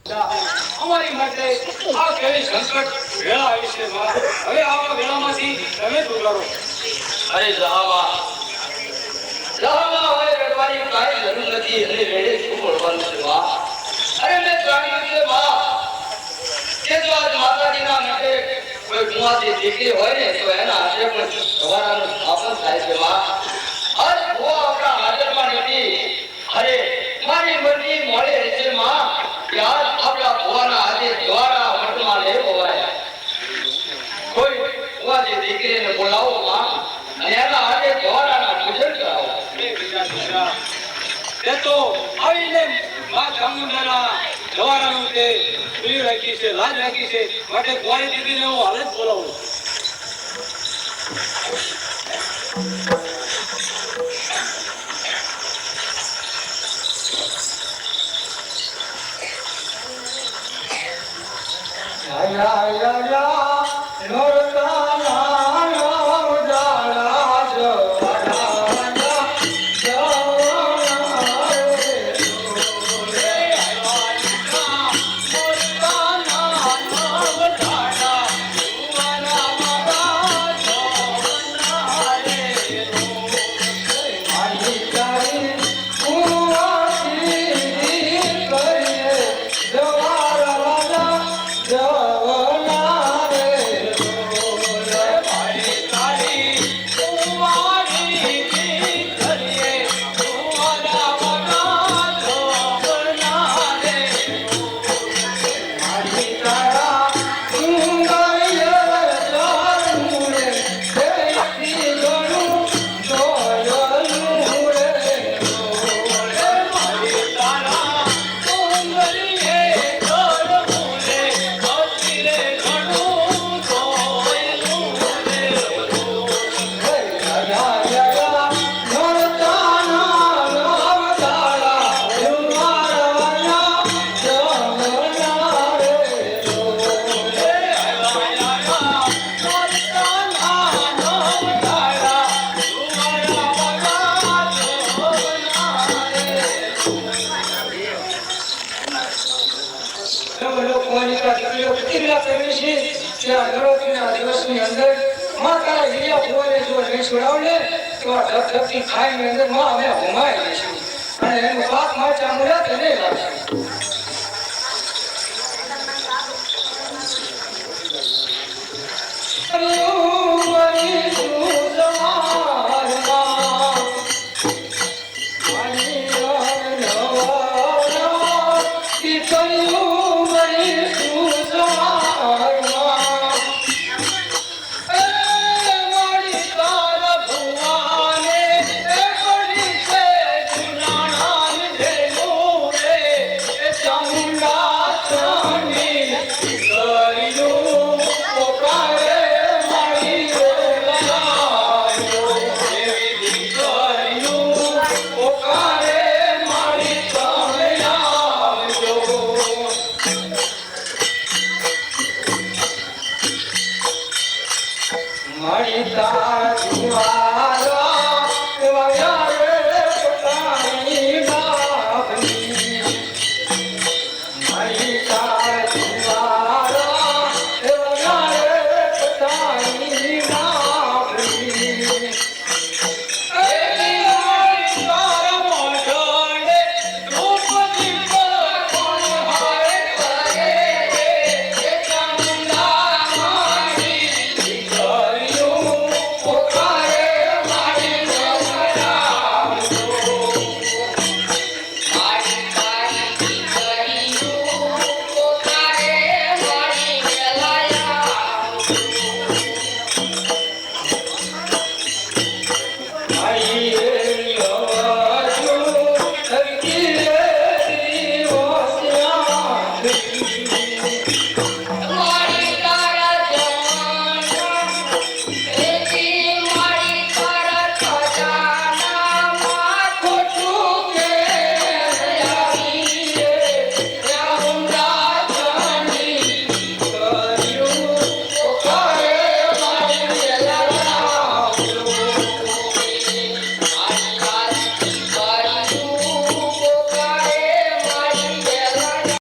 અમારી માટે આ કેવી સંકટ વેળા આવી છે માં. હવે આવા વેળામાંથી તમે દૂર કરો. અરે જહામાં હવે રડવાની કાંઈ જરૂર નથી. એને રેડે શું બોલવાનું છે માં? અરે મેં જાણ્યું છે માં કે જો આજ માતાજીના માટે કોઈ કુંવારી દીકરી હોય ને તો એના હાથે પણ સવારાનું સ્થાપન થાય છે માં. આજ ભુવા આપણા હાજરમાં નથી. અરે મારી મરજી મળે છે માં કે આજ આપણા ભુવાના હાથે દ્વારા મઠમાં લઈ હોવાય. કોઈ કુંવારી દીકરીને બોલાવો માં અને એના હાથે દ્વારાના પૂજન કરાવો. તે તો આવીને મા ચામુંડાના જવારાનું તે ખુલ્લી રાખી છે, લાજ રાખી છે, માટે કુંવારી દીકરીને હું હાલ જ બોલાવું. દિવસની અંદર માતા હિરિયા ફોરે જો નહીં છોડાવલે તો આ ધબધબતી ખાઈની અંદર માં અમે હોમાઈ જઈશું અને એનું પાપ માચા મુરા તેને લાગશે.